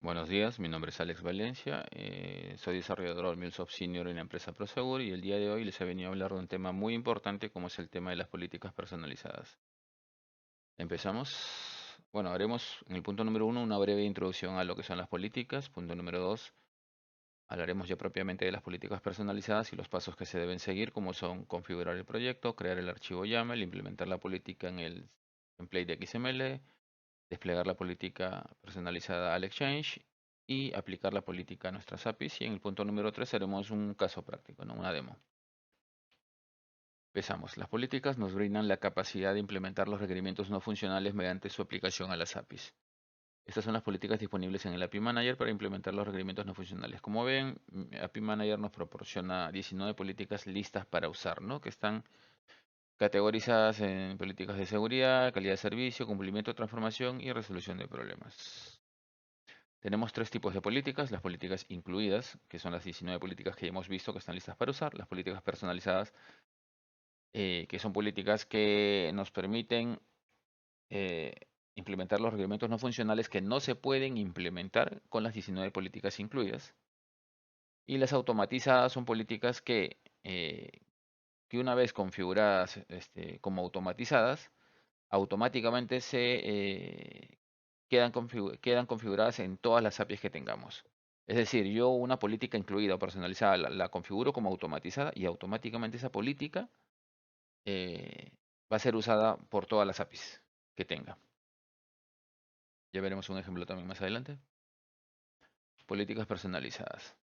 Buenos días, mi nombre es Alex Valencia, soy desarrollador MuleSoft Senior en la empresa Prosegur y el día de hoy les he venido a hablar de un tema muy importante como es el tema de las políticas personalizadas. Empezamos. Bueno, haremos en el punto número 1 una breve introducción a lo que son las políticas. Punto número 2, hablaremos ya propiamente de las políticas personalizadas y los pasos que se deben seguir, como son configurar el proyecto, crear el archivo YAML, implementar la política en el template de XML, desplegar la política personalizada al Exchange y aplicar la política a nuestras APIs. Y en el punto número 3 haremos un caso práctico, ¿no? Una demo. Empezamos. Las políticas nos brindan la capacidad de implementar los requerimientos no funcionales mediante su aplicación a las APIs. Estas son las políticas disponibles en el API Manager para implementar los requerimientos no funcionales. Como ven, API Manager nos proporciona 19 políticas listas para usar, ¿no? Que están categorizadas en políticas de seguridad, calidad de servicio, cumplimiento de transformación y resolución de problemas. Tenemos tres tipos de políticas: las políticas incluidas, que son las 19 políticas que hemos visto que están listas para usar; las políticas personalizadas, que son políticas que nos permiten eh, implementar los requerimientos no funcionales que no se pueden implementar con las 19 políticas incluidas; y las automatizadas son políticas que una vez configuradas como automatizadas, automáticamente quedan configuradas en todas las APIs que tengamos. Es decir, yo una política incluida o personalizada la configuro como automatizada y automáticamente esa política eh, va a ser usada por todas las APIs que tenga. Ya veremos un ejemplo también más adelante. Políticas personalizadas.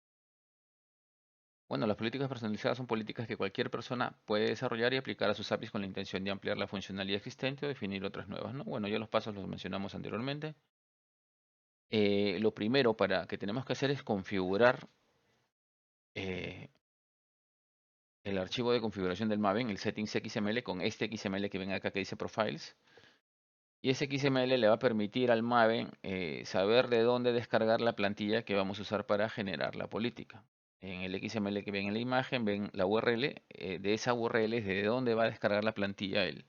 Bueno, las políticas personalizadas son políticas que cualquier persona puede desarrollar y aplicar a sus APIs con la intención de ampliar la funcionalidad existente o definir otras nuevas, ¿no? Bueno, ya los pasos los mencionamos anteriormente. Lo primero que tenemos que hacer es configurar eh, el archivo de configuración del Maven, el settings XML, con este XML que ven acá que dice Profiles. Y ese XML le va a permitir al Maven saber de dónde descargar la plantilla que vamos a usar para generar la política. En el XML que ven en la imagen, ven la URL. De esa URL es de dónde va a descargar la plantilla el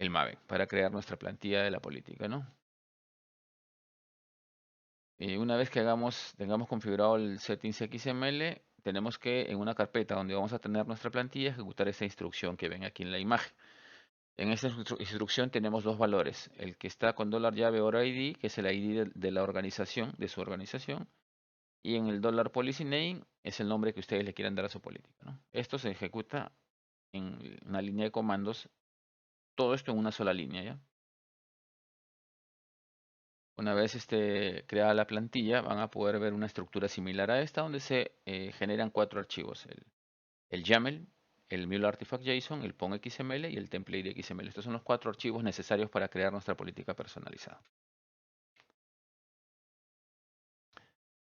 Maven para crear nuestra plantilla de la política, ¿no? Una vez que tengamos configurado el settings XML, tenemos que en una carpeta donde vamos a tener nuestra plantilla ejecutar esta instrucción que ven aquí en la imagen. En esta instrucción tenemos dos valores: el que está con $llave ID, que es el ID de la organización, de su organización, y en el $PolicyName es el nombre que ustedes le quieran dar a su política, ¿no? Esto se ejecuta en una línea de comandos, todo esto en una sola línea, ¿ya? Una vez creada la plantilla, van a poder ver una estructura similar a esta, donde se generan cuatro archivos: el YAML, el Mule Artifact JSON, el PON XML y el template XML. Estos son los cuatro archivos necesarios para crear nuestra política personalizada.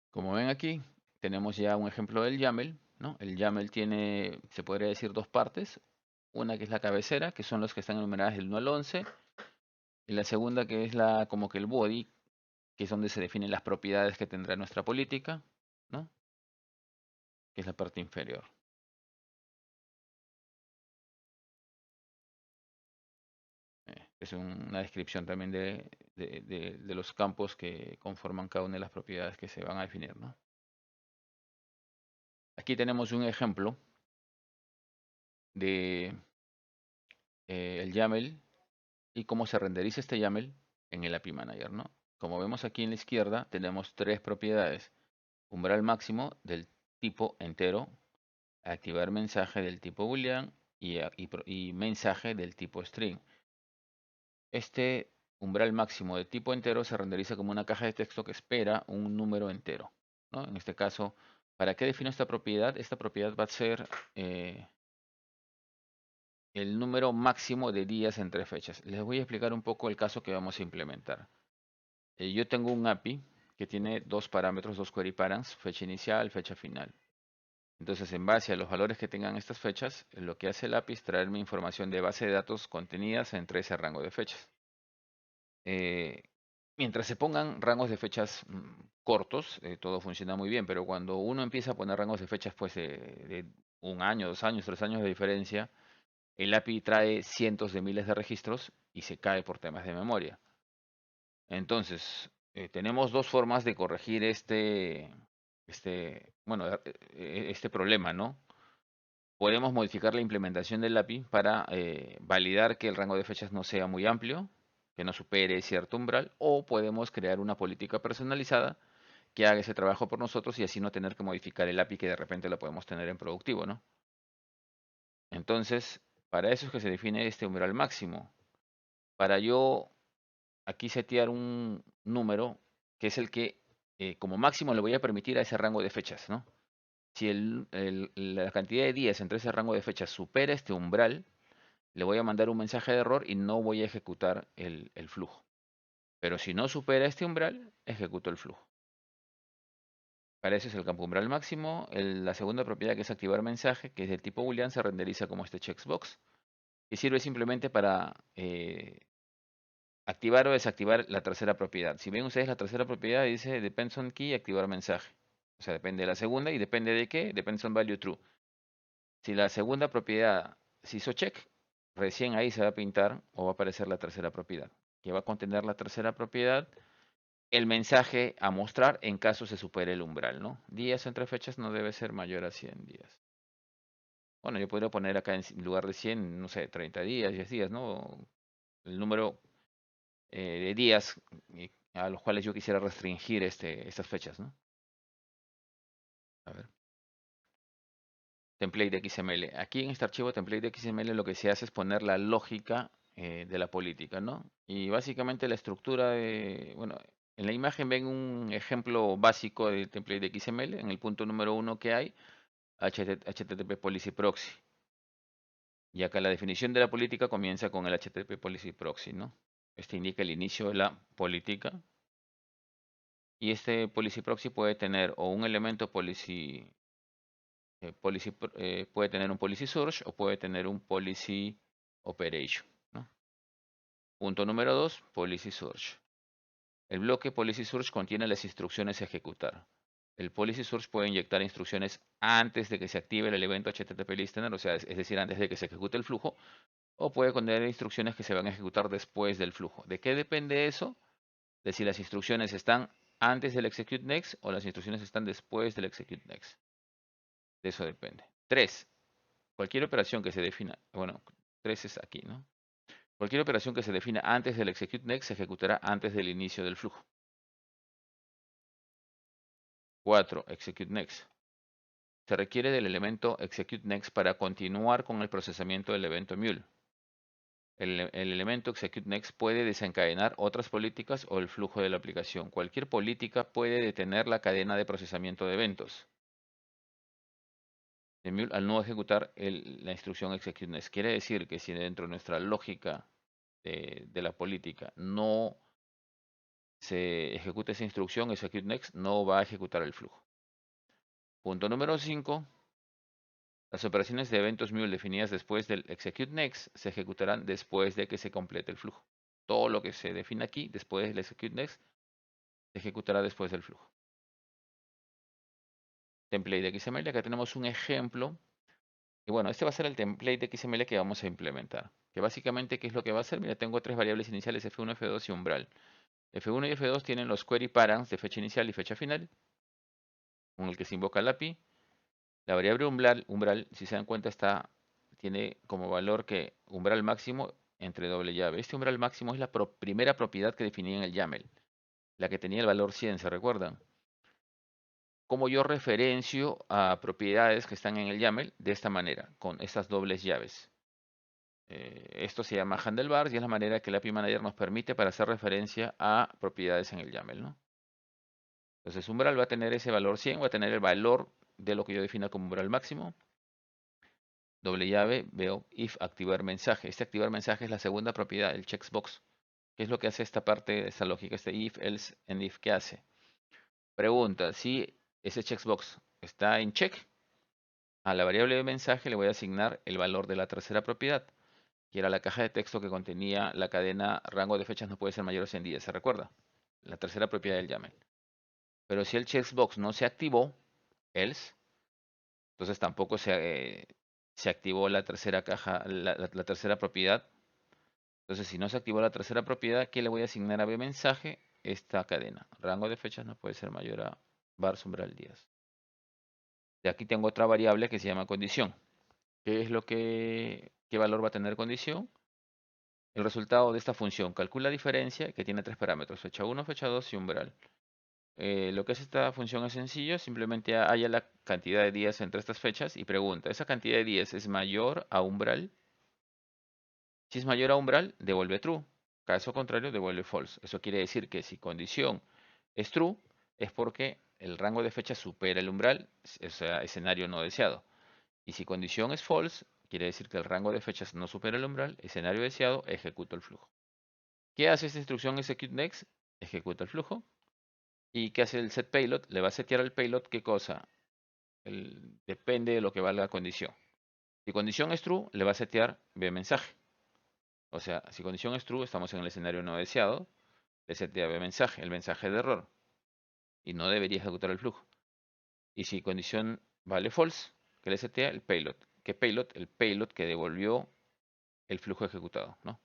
Como ven aquí, tenemos ya un ejemplo del YAML, ¿no? El YAML tiene, se podría decir, dos partes. Una que es la cabecera, que son los que están enumeradas del 1 al 11. Y la segunda que es como que el body, que es donde se definen las propiedades que tendrá nuestra política, ¿no? Que es la parte inferior. Es una descripción también de los campos que conforman cada una de las propiedades que se van a definir, ¿no? Aquí tenemos un ejemplo de el YAML y cómo se renderiza este YAML en el API Manager, ¿no? Como vemos aquí en la izquierda, tenemos tres propiedades: umbral máximo del tipo entero, activar mensaje del tipo boolean y mensaje del tipo string. Este umbral máximo de tipo entero se renderiza como una caja de texto que espera un número entero, ¿no? En este caso, ¿para qué defino esta propiedad? Esta propiedad va a ser el número máximo de días entre fechas. Les voy a explicar un poco el caso que vamos a implementar. Yo tengo un API que tiene dos parámetros, dos query params: fecha inicial, fecha final. Entonces, en base a los valores que tengan estas fechas, lo que hace el API es traerme información de base de datos contenidas entre ese rango de fechas. Eh, Mientras se pongan rangos de fechas cortos, todo funciona muy bien, pero cuando uno empieza a poner rangos de fechas pues, de un año, 2 años, 3 años de diferencia, el API trae cientos de miles de registros y se cae por temas de memoria. Entonces, tenemos dos formas de corregir este problema, ¿no? Podemos modificar la implementación del API para validar que el rango de fechas no sea muy amplio, que no supere cierto umbral, o podemos crear una política personalizada que haga ese trabajo por nosotros y así no tener que modificar el API que de repente lo podemos tener en productivo, ¿no? Entonces, para eso es que se define este umbral máximo. Para yo aquí setear un número que es el que como máximo le voy a permitir a ese rango de fechas, ¿no? Si la cantidad de días entre ese rango de fechas supera este umbral, le voy a mandar un mensaje de error y no voy a ejecutar el flujo. Pero si no supera este umbral, ejecuto el flujo. Para eso es el campo umbral máximo. La segunda propiedad, que es activar mensaje, que es del tipo boolean, se renderiza como este checkbox, que sirve simplemente para activar o desactivar la tercera propiedad. Si ven ustedes, la tercera propiedad dice depends on key, activar mensaje. O sea, depende de la segunda y depende de qué, depends on value true. Si la segunda propiedad se hizo check, recién ahí se va a pintar o va a aparecer la tercera propiedad, que va a contener la tercera propiedad, el mensaje a mostrar en caso se supere el umbral, ¿no? Días entre fechas no debe ser mayor a 100 días. Bueno, yo podría poner acá en lugar de 100, no sé, 30 días, 10 días, ¿no? El número de días a los cuales yo quisiera restringir estas fechas, ¿no? A ver. Template XML. Aquí en este archivo template XML lo que se hace es poner la lógica de la política, ¿no? Y básicamente la estructura de, bueno, en la imagen ven un ejemplo básico de template XML. En el punto número uno que hay, HTTP Policy Proxy. Y acá la definición de la política comienza con el HTTP Policy Proxy, ¿no? Este indica el inicio de la política. Y este Policy Proxy puede tener o un elemento puede tener un policy source o puede tener un policy operation, ¿no? Punto número 2, policy source. El bloque policy source contiene las instrucciones a ejecutar. El policy source puede inyectar instrucciones antes de que se active el evento HTTP listener, o sea, es decir, antes de que se ejecute el flujo, o puede contener instrucciones que se van a ejecutar después del flujo. ¿De qué depende eso? De si las instrucciones están antes del execute next o las instrucciones están después del execute next. De eso depende. 3. Cualquier operación que se defina, bueno, 3 es aquí, ¿no? Cualquier operación que se defina antes del execute next se ejecutará antes del inicio del flujo. 4. Execute next. Se requiere del elemento execute next para continuar con el procesamiento del evento mule. El elemento execute next puede desencadenar otras políticas o el flujo de la aplicación. Cualquier política puede detener la cadena de procesamiento de eventos de mule al no ejecutar la instrucción execute next. Quiere decir que si dentro de nuestra lógica de la política no se ejecuta esa instrucción, execute next, no va a ejecutar el flujo. Punto número 5. Las operaciones de eventos mule definidas después del execute next se ejecutarán después de que se complete el flujo. Todo lo que se define aquí después del execute next se ejecutará después del flujo. Template de XML, acá tenemos un ejemplo. Y bueno, este va a ser el template de XML que vamos a implementar. Que básicamente, ¿qué es lo que va a hacer? Mira, tengo tres variables iniciales, F1, F2 y umbral. F1 y F2 tienen los query params de fecha inicial y fecha final, con el que se invoca el API. La variable umbral, si se dan cuenta, tiene como valor que umbral máximo entre doble llave. Este umbral máximo es la primera propiedad que definí en el YAML, la que tenía el valor 100, ¿se recuerdan? Como yo referencio a propiedades que están en el YAML de esta manera, con estas dobles llaves. Esto se llama handlebars y es la manera que el API Manager nos permite para hacer referencia a propiedades en el YAML, ¿no? Entonces, umbral va a tener ese valor 100, va a tener el valor de lo que yo defino como umbral máximo. Doble llave, veo if activar mensaje. Este activar mensaje es la segunda propiedad, el checkbox. ¿Qué es lo que hace esta parte de esta lógica? Este if, else, and if, ¿qué hace? Pregunta, si ese checkbox está en check, a la variable de mensaje le voy a asignar el valor de la tercera propiedad, que era la caja de texto que contenía la cadena rango de fechas no puede ser mayor a 100 días, ¿se recuerda? La tercera propiedad del YAML. Pero si el checkbox no se activó, else, entonces tampoco se activó la tercera caja, la tercera propiedad. Entonces, si no se activó la tercera propiedad, ¿qué le voy a asignar a mensaje? esta cadena. Rango de fechas no puede ser mayor a var umbral días. De aquí tengo otra variable que se llama condición. ¿Qué es qué valor va a tener condición? El resultado de esta función. Calcula diferencia que tiene tres parámetros, fecha 1, fecha 2 y umbral. Lo que es esta función es sencillo, simplemente haya la cantidad de días entre estas fechas y pregunta, ¿esa cantidad de días es mayor a umbral? Si es mayor a umbral, devuelve true. Caso contrario, devuelve false. Eso quiere decir que si condición es true, es porque el rango de fecha supera el umbral, o sea, escenario no deseado. Y si condición es false, quiere decir que el rango de fechas no supera el umbral, escenario deseado, ejecuto el flujo. ¿Qué hace esta instrucción execute next? Ejecuta el flujo. ¿Y qué hace el set payload? Le va a setear al payload qué cosa. Depende de lo que valga la condición. Si condición es true, le va a setear v mensaje. O sea, si condición es true, estamos en el escenario no deseado, le setea v mensaje, el mensaje de error. Y no debería ejecutar el flujo. Y si condición vale false, ¿qué le setea? El payload. ¿Qué payload? El payload que devolvió el flujo ejecutado, ¿no?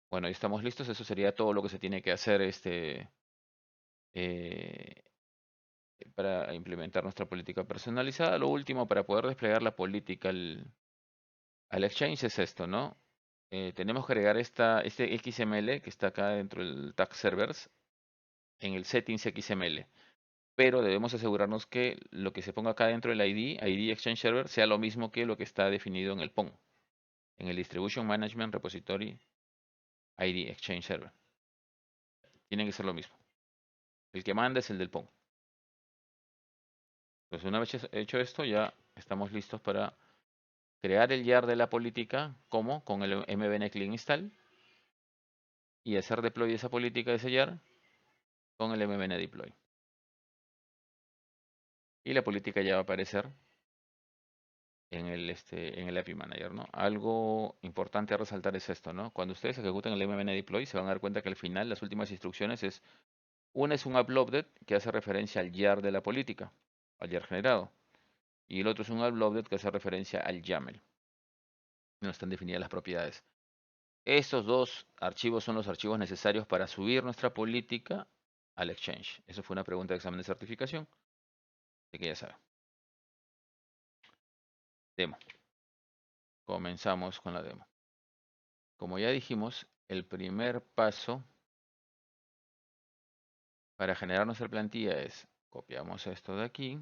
Bueno, ahí estamos listos. Eso sería todo lo que se tiene que hacer eh, para implementar nuestra política personalizada. Lo último, para poder desplegar la política al Exchange es esto, ¿no? Tenemos que agregar este XML que está acá dentro del tag servers en el settings XML. Pero debemos asegurarnos que lo que se ponga acá dentro del ID Exchange Server, sea lo mismo que lo que está definido en el PON, en el Distribution Management Repository ID Exchange Server. Tiene que ser lo mismo. El que manda es el del PON. Pues una vez hecho esto, ya estamos listos para crear el YAR de la política, como con el mbn clean install, y hacer deploy de esa política de ese YAR con el mbn deploy. Y la política ya va a aparecer en el API Manager, ¿no? Algo importante a resaltar es esto, ¿no? Cuando ustedes ejecuten el mbn deploy, se van a dar cuenta que al final las últimas instrucciones una es un uploaded que hace referencia al YAR de la política, al YAR generado, y el otro es un uploaded que hace referencia al YAML. No están definidas las propiedades. Estos dos archivos son los archivos necesarios para subir nuestra política al Exchange. Eso fue una pregunta de examen de certificación, así que ya saben. Demo. Comenzamos con la demo. Como ya dijimos, el primer paso para generar nuestra plantilla es copiamos esto de aquí.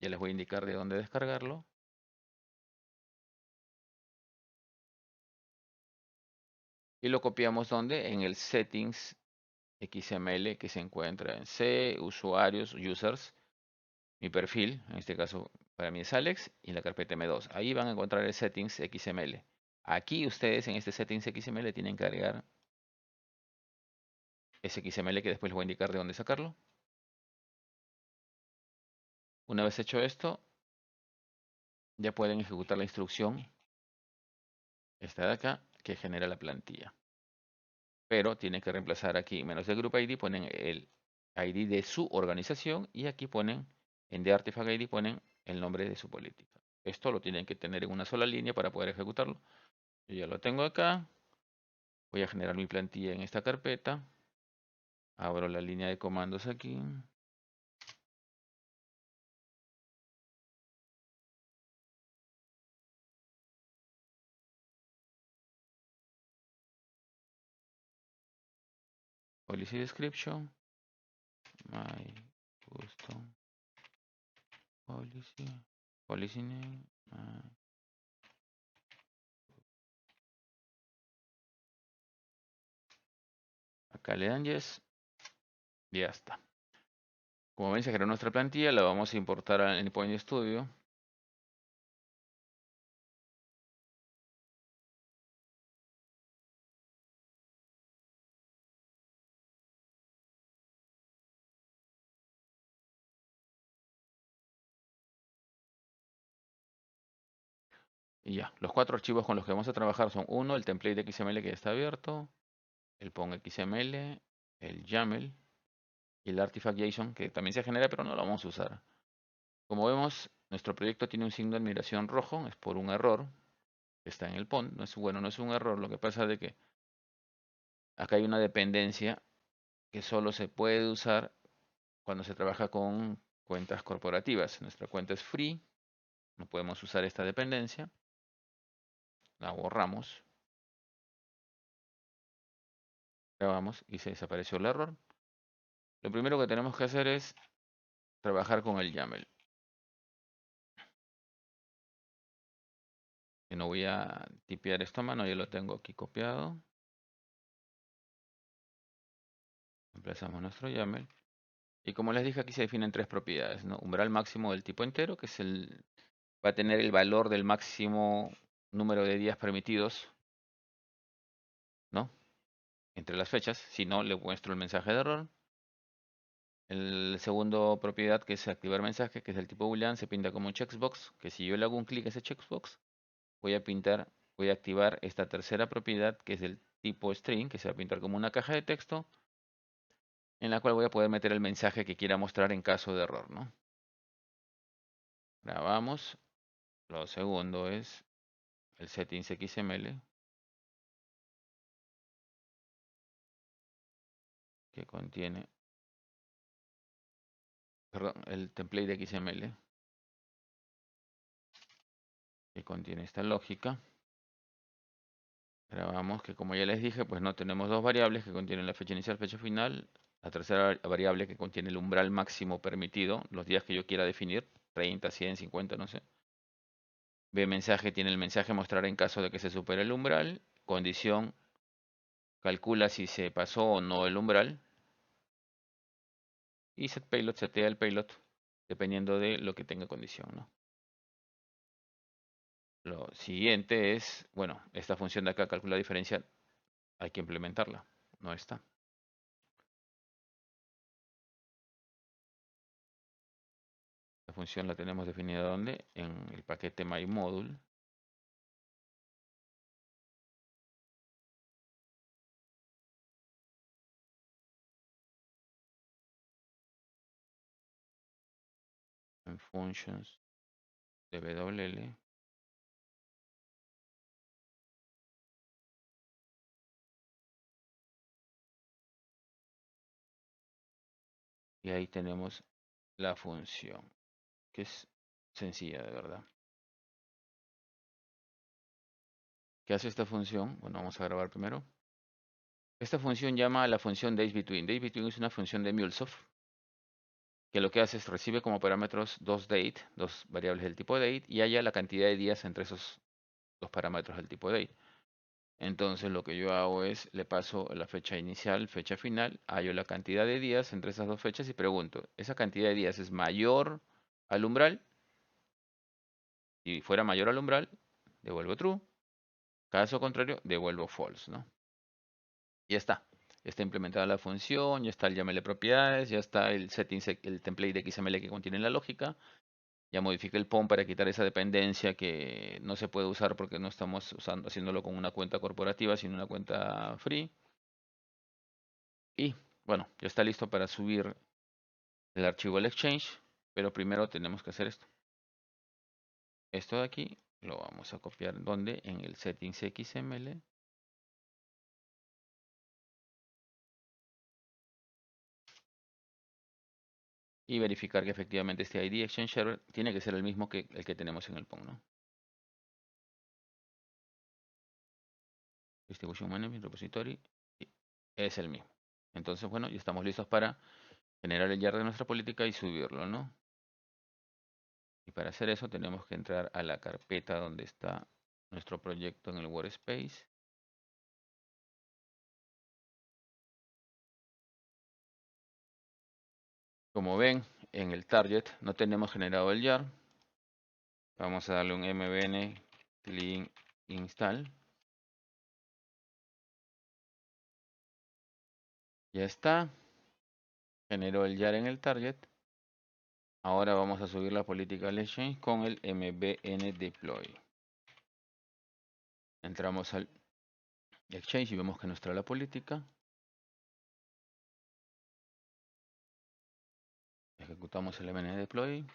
Ya les voy a indicar de dónde descargarlo. Y lo copiamos donde? En el settings XML que se encuentra en C, usuarios, users, mi perfil, en este caso para mí es Alex, y la carpeta M2. Ahí van a encontrar el settings XML. Aquí ustedes en este settings XML tienen que agregar ese XML que después les voy a indicar de dónde sacarlo. Una vez hecho esto, ya pueden ejecutar la instrucción, esta de acá, que genera la plantilla. Pero tienen que reemplazar aquí, menos el group ID, ponen el ID de su organización y aquí ponen, en the artifact ID ponen el nombre de su política. Esto lo tienen que tener en una sola línea para poder ejecutarlo. Yo ya lo tengo acá. Voy a generar mi plantilla en esta carpeta. Abro la línea de comandos aquí. Policy description. My custom policy. Policy name. Acá le dan yes. Y ya está. Como ven, se creó nuestra plantilla. La vamos a importar al Endpoint Studio. Y ya, los cuatro archivos con los que vamos a trabajar son uno, el template de XML que ya está abierto, el PON XML, el YAML y el artifact JSON que también se genera pero no lo vamos a usar. Como vemos, nuestro proyecto tiene un signo de admiración rojo, es por un error que está en el PON. No es bueno, no es un error, lo que pasa es de que acá hay una dependencia que solo se puede usar cuando se trabaja con cuentas corporativas. Nuestra cuenta es free, no podemos usar esta dependencia, la borramos, grabamos y se desapareció el error. Lo primero que tenemos que hacer es trabajar con el YAML. Y no voy a tipear esto a mano, ya lo tengo aquí copiado. Emplazamos nuestro YAML. Y como les dije, aquí se definen tres propiedades, ¿no? Umbral máximo del tipo entero, que es va a tener el valor del máximo número de días permitidos, ¿no? Entre las fechas, si no, le muestro el mensaje de error. El segundo propiedad, que es activar mensaje, que es del tipo boolean, se pinta como un checkbox, que si yo le hago un clic a ese checkbox, voy a activar esta tercera propiedad, que es del tipo string, que se va a pintar como una caja de texto, en la cual voy a poder meter el mensaje que quiera mostrar en caso de error, ¿no? Grabamos. Lo segundo es el settings XML, que contiene, perdón, el template XML, que contiene esta lógica. Grabamos que, como ya les dije, pues no tenemos dos variables que contienen la fecha inicial, fecha final. La tercera variable que contiene el umbral máximo permitido, los días que yo quiera definir, 30, 100, 50, no sé. B mensaje tiene el mensaje mostrar en caso de que se supere el umbral. Condición calcula si se pasó o no el umbral. Y set payload setea el payload dependiendo de lo que tenga condición, ¿no? Lo siguiente es, bueno, esta función de acá, calcula diferencia, hay que implementarla. No está. La función la tenemos definida ¿dónde? En el paquete myModule. En functions de WL. Y ahí tenemos la función, que es sencilla de verdad. ¿Qué hace esta función? Bueno, vamos a grabar primero. Esta función llama a la función daysBetween. DaysBetween es una función de MuleSoft que lo que hace es recibe como parámetros dos date, dos variables del tipo date, y halla la cantidad de días entre esos dos parámetros del tipo date. Entonces lo que yo hago es le paso la fecha inicial, fecha final, hallo la cantidad de días entre esas dos fechas y pregunto, ¿esa cantidad de días es mayor al umbral? Si fuera mayor al umbral, devuelvo true. Caso contrario, devuelvo false, ¿no? Ya está. Ya está implementada la función, ya está el YAML propiedades, ya está el settings, el template de XML que contiene la lógica. Ya modifiqué el POM para quitar esa dependencia que no se puede usar porque no estamos haciéndolo con una cuenta corporativa, sino una cuenta free. Y bueno, ya está listo para subir el archivo al Exchange, pero primero tenemos que hacer esto. Esto de aquí lo vamos a copiar donde en el settings XML. Y verificar que efectivamente este ID Exchange Server tiene que ser el mismo que el que tenemos en el POM, ¿no? Distribution Management Repository es el mismo. Entonces, bueno, ya estamos listos para generar el YAR de nuestra política y subirlo, ¿no? Y para hacer eso tenemos que entrar a la carpeta donde está nuestro proyecto en el Workspace. Como ven, en el target no tenemos generado el YAR. Vamos a darle un mbn clean install. Ya está. Generó el YAR en el target. Ahora vamos a subir la política al Exchange con el mbn deploy. Entramos al Exchange y vemos que nos trae la política. Ejecutamos el mbn deploy.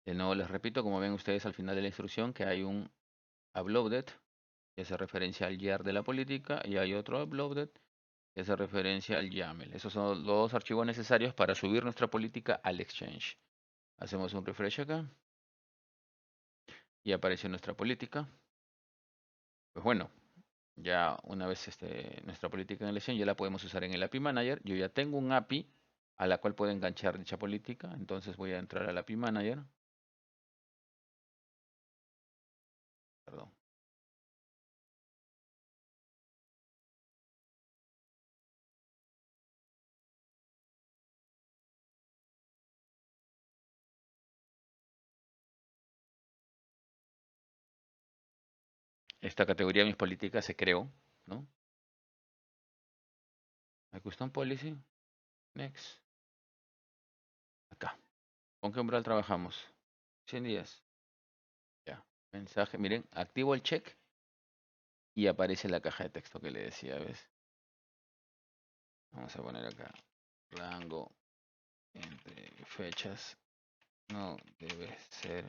De nuevo les repito, como ven ustedes al final de la instrucción, que hay un uploaded, que hace referencia al YAR de la política, y hay otro uploaded, que hace referencia al YAML. Esos son los dos archivos necesarios para subir nuestra política al Exchange. Hacemos un refresh acá, y aparece nuestra política. Pues bueno, ya una vez nuestra política en el Exchange, ya la podemos usar en el API Manager. Yo ya tengo un API a la cual puedo enganchar dicha política, entonces voy a entrar al API Manager. Perdón. Esta categoría de mis políticas se creó, ¿no? My Custom Policy, Next, acá. ¿Con qué umbral trabajamos? 100 días. Ya. Mensaje, miren, activo el check y aparece la caja de texto que le decía, ¿ves? Vamos a poner acá, rango entre fechas no debe ser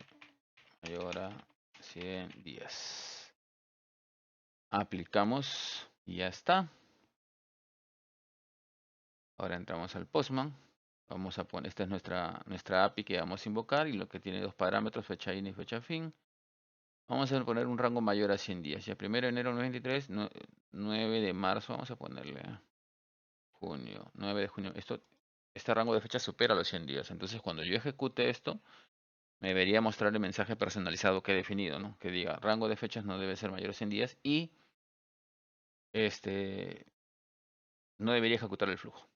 mayor a 100 días. Aplicamos y ya está. Ahora entramos al Postman. Vamos a poner, esta es nuestra API que vamos a invocar y lo que tiene dos parámetros, fecha in y fecha fin. Vamos a poner un rango mayor a 100 días. Ya 1 de enero del 23, 9 de marzo, vamos a ponerle junio, 9 de junio. Este rango de fecha supera los 100 días. Entonces cuando yo ejecute esto, me debería mostrar el mensaje personalizado que he definido, ¿no? Que diga, rango de fechas no debe ser mayor a 100 días y este no debería ejecutar el flujo.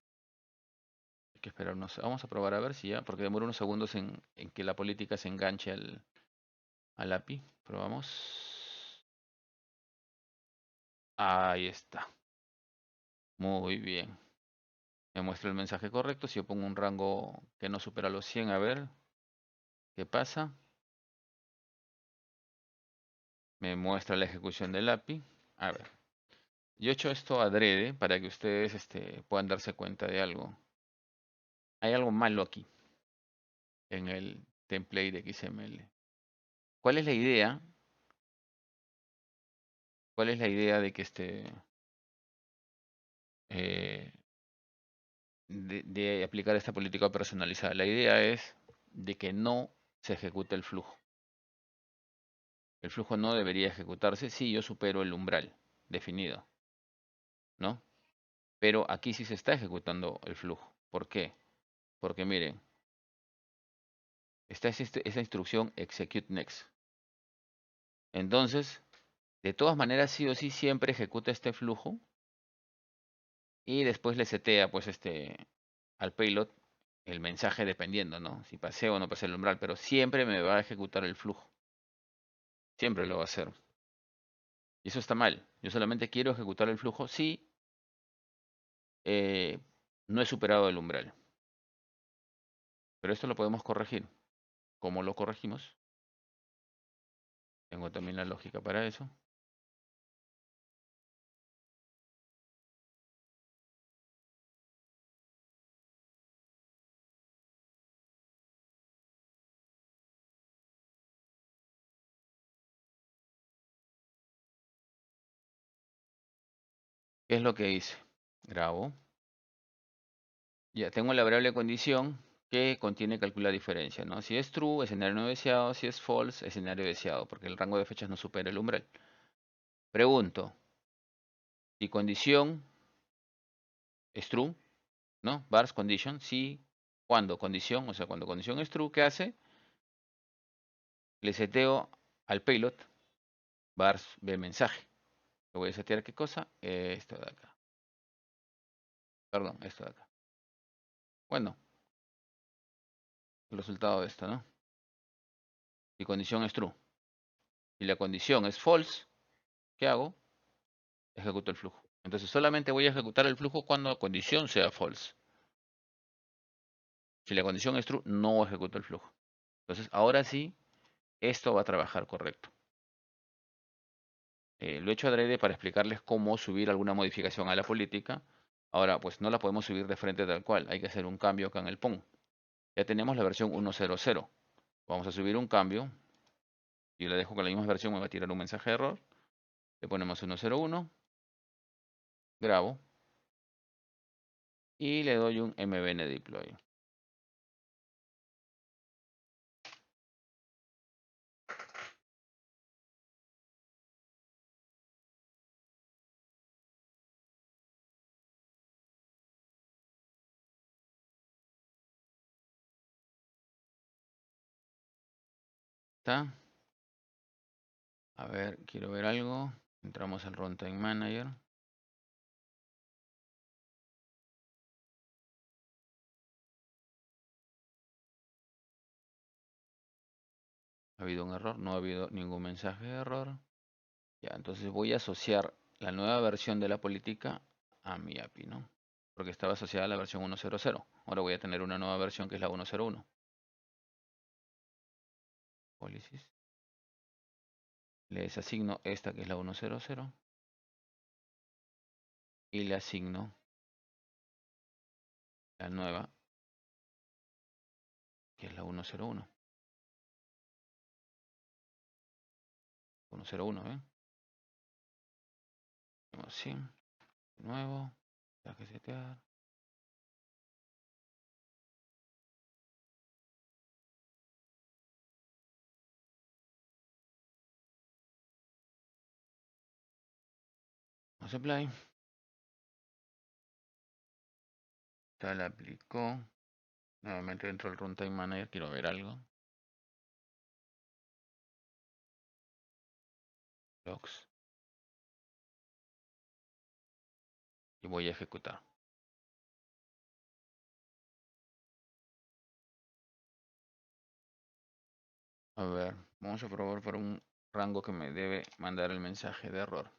Hay que esperar vamos a probar a ver si ya, porque demora unos segundos en que la política se enganche al API. Probamos. Ahí está. Muy bien. Me muestra el mensaje correcto. Si yo pongo un rango que no supera los 100, a ver qué pasa. Me muestra la ejecución del API. A ver. Yo he hecho esto adrede para que ustedes puedan darse cuenta de algo. Hay algo malo aquí en el template de XML. ¿Cuál es la idea? ¿Cuál es la idea de que eh, de aplicar esta política personalizada? La idea es de que no se ejecute el flujo. El flujo no debería ejecutarse si yo supero el umbral definido, ¿no? Pero aquí sí se está ejecutando el flujo. ¿Por qué? Porque miren, está esa instrucción execute next. Entonces, de todas maneras, sí o sí siempre ejecuta este flujo y después le setea pues al payload el mensaje dependiendo, ¿no? Si pasé o no pasé el umbral, pero siempre me va a ejecutar el flujo. Siempre lo va a hacer. Y eso está mal. Yo solamente quiero ejecutar el flujo si eh, no he superado el umbral. Pero esto lo podemos corregir. ¿Cómo lo corregimos? Tengo también la lógica para eso. ¿Qué es lo que hice? Grabo. Ya tengo la variable condición que contiene calcula diferencia, ¿no? Si es true, escenario no deseado. Si es false, escenario deseado, porque el rango de fechas no supera el umbral. Pregunto, si condición es true, ¿no? Bars condition, si cuando condición, o sea, cuando condición es true, ¿qué hace? Le seteo al payload bars b mensaje. Le voy a setear qué cosa? Esto de acá. Perdón, esto de acá. Bueno, el resultado de esto, ¿no? Si condición es true. Si la condición es false, ¿qué hago? Ejecuto el flujo. Entonces solamente voy a ejecutar el flujo cuando la condición sea false. Si la condición es true, no ejecuto el flujo. Entonces ahora sí, esto va a trabajar correcto. Lo he hecho adrede para explicarles cómo subir alguna modificación a la política. Ahora, pues no la podemos subir de frente tal cual. Hay que hacer un cambio acá en el PON. Ya tenemos la versión 1.0.0. Vamos a subir un cambio. Yo le dejo con la misma versión, me va a tirar un mensaje de error. Le ponemos 101. Grabo. Y le doy un mbn deploy. ¿Está? A ver, quiero ver algo. Entramos al Runtime Manager. ¿Ha habido un error? No ha habido ningún mensaje de error. Ya, entonces voy a asociar la nueva versión de la política a mi API, ¿no? Porque estaba asociada a la versión 1.0.0. Ahora voy a tener una nueva versión que es la 1.0.1. Policies. Les asigno esta que es la 1.0.0 y le asigno la nueva que es la 1.0.1. 1.0.1, ¿ven? Hacemos así, de nuevo, mensaje setear. Vamos a apply. Ya la aplicó. Nuevamente dentro del Runtime Manager quiero ver algo. Logs. Y voy a ejecutar. A ver, vamos a probar por un rango que me debe mandar el mensaje de error.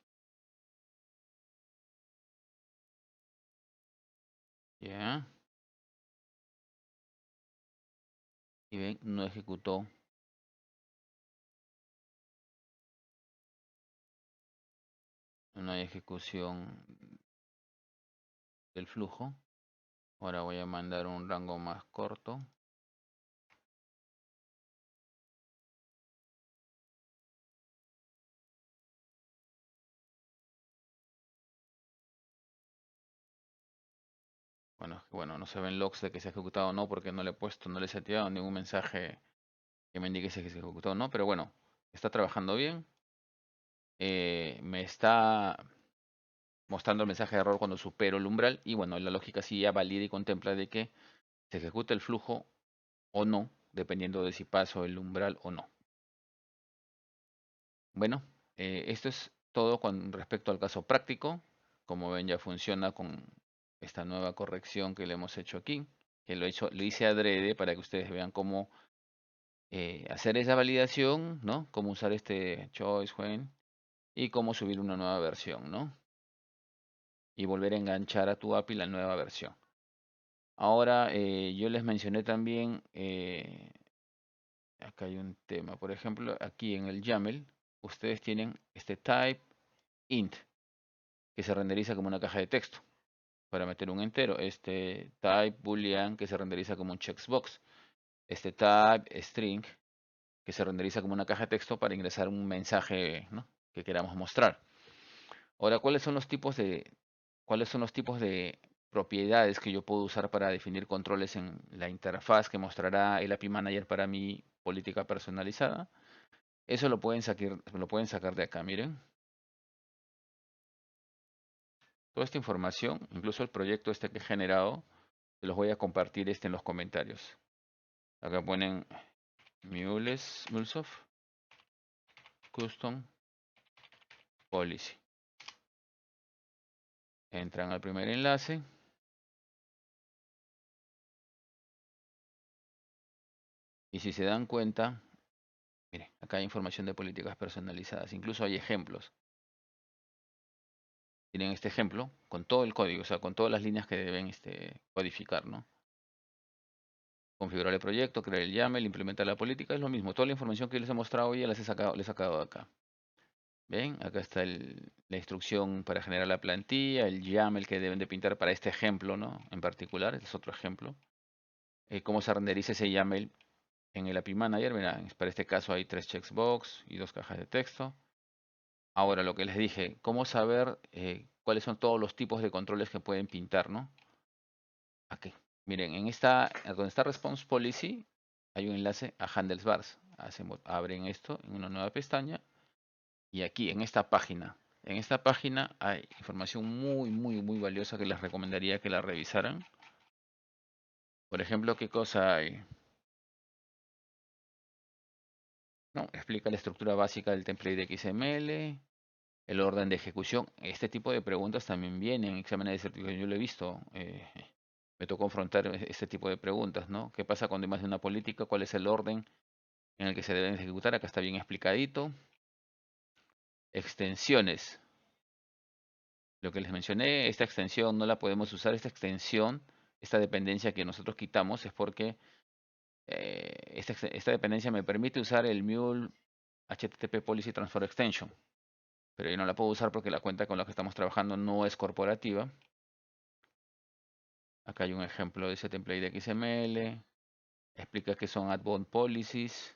Ya. Y ven, no ejecutó. No hay ejecución del flujo. Ahora voy a mandar un rango más corto. Bueno, no se ven logs de que se ha ejecutado o no, porque no le he puesto, no le he seteado ningún mensaje que me indique si se ejecutó o no, pero bueno, está trabajando bien. Me está mostrando el mensaje de error cuando supero el umbral y bueno, la lógica sí ya valida y contempla de que se ejecute el flujo o no, dependiendo de si paso el umbral o no. Bueno, esto es todo con respecto al caso práctico. Como ven, ya funciona con esta nueva corrección que le hemos hecho aquí, que lo hice adrede para que ustedes vean cómo hacer esa validación, ¿no? Cómo usar este choice when y cómo subir una nueva versión, ¿no? Y volver a enganchar a tu API la nueva versión. Ahora, yo les mencioné también, acá hay un tema, por ejemplo, aquí en el YAML, ustedes tienen este type int, que se renderiza como una caja de texto para meter un entero, este type boolean, que se renderiza como un checkbox, este type string, que se renderiza como una caja de texto para ingresar un mensaje, ¿no?, que queramos mostrar. Ahora, cuáles son los tipos de propiedades que yo puedo usar para definir controles en la interfaz que mostrará el API Manager para mi política personalizada? Eso lo pueden sacar de acá, miren. Toda esta información, incluso el proyecto este que he generado, se los voy a compartir en los comentarios. Acá ponen MuleSoft Custom Policy. Entran al primer enlace. Y si se dan cuenta, mire, acá hay información de políticas personalizadas. Incluso hay ejemplos. Tienen este ejemplo con todo el código, o sea, con todas las líneas que deben codificar, ¿no? Configurar el proyecto, crear el YAML, implementar la política, es lo mismo. Toda la información que les he mostrado hoy ya les he sacado de acá. Ven, acá está la instrucción para generar la plantilla, el YAML que deben de pintar para este ejemplo, ¿no? En particular, este es otro ejemplo. Cómo se renderiza ese YAML En el API Manager, mira, para este caso hay 3 checkbox y 2 cajas de texto. Ahora, lo que les dije, ¿cómo saber cuáles son todos los tipos de controles que pueden pintar, ¿no? Aquí. Miren, donde está Response Policy, hay un enlace a Handlebars. Abren esto en una nueva pestaña y aquí, en esta página hay información muy valiosa que les recomendaría que la revisaran. Por ejemplo, ¿qué cosa hay? No, explica la estructura básica del template de XML, el orden de ejecución. Este tipo de preguntas también vienen en exámenes de certificación. Yo lo he visto. Me tocó confrontar este tipo de preguntas, ¿no? ¿Qué pasa cuando hay más de una política? ¿Cuál es el orden en el que se deben ejecutar? Acá está bien explicadito. Extensiones. Lo que les mencioné, esta extensión no la podemos usar. Esta extensión, esta dependencia que nosotros quitamos es porque esta dependencia me permite usar el Mule HTTP Policy Transfer Extension. Pero yo no la puedo usar porque la cuenta con la que estamos trabajando no es corporativa. Acá hay un ejemplo de ese template de XML. Explica qué son Adbound Policies.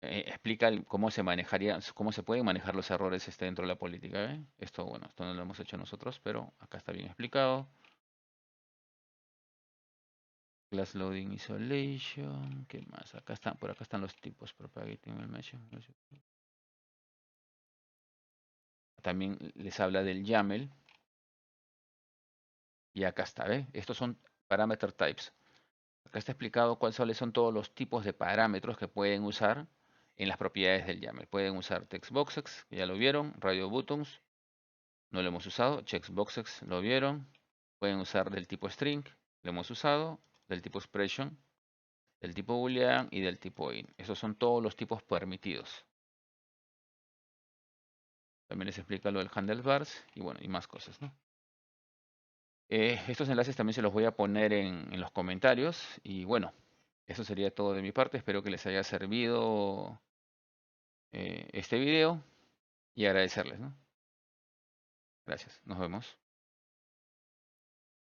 Explica cómo se manejaría, cómo se pueden manejar los errores dentro de la política. Esto, bueno, esto no lo hemos hecho nosotros, pero acá está bien explicado. Class Loading Isolation. ¿Qué más? Acá están, por acá están los tipos. Propagating Measure. También les habla del YAML. Y acá está, ¿ve? Estos son parameter types. Acá está explicado cuáles son todos los tipos de parámetros que pueden usar en las propiedades del YAML. Pueden usar textboxes, que ya lo vieron, radio buttons, no lo hemos usado, checkboxes lo vieron. Pueden usar del tipo string, lo hemos usado, del tipo expression, del tipo boolean y del tipo int. Esos son todos los tipos permitidos. También les explica lo del handlebars y bueno, y más cosas, ¿no? Estos enlaces también se los voy a poner en los comentarios y bueno, eso sería todo de mi parte. Espero que les haya servido este video y agradecerles, ¿no? Gracias, nos vemos.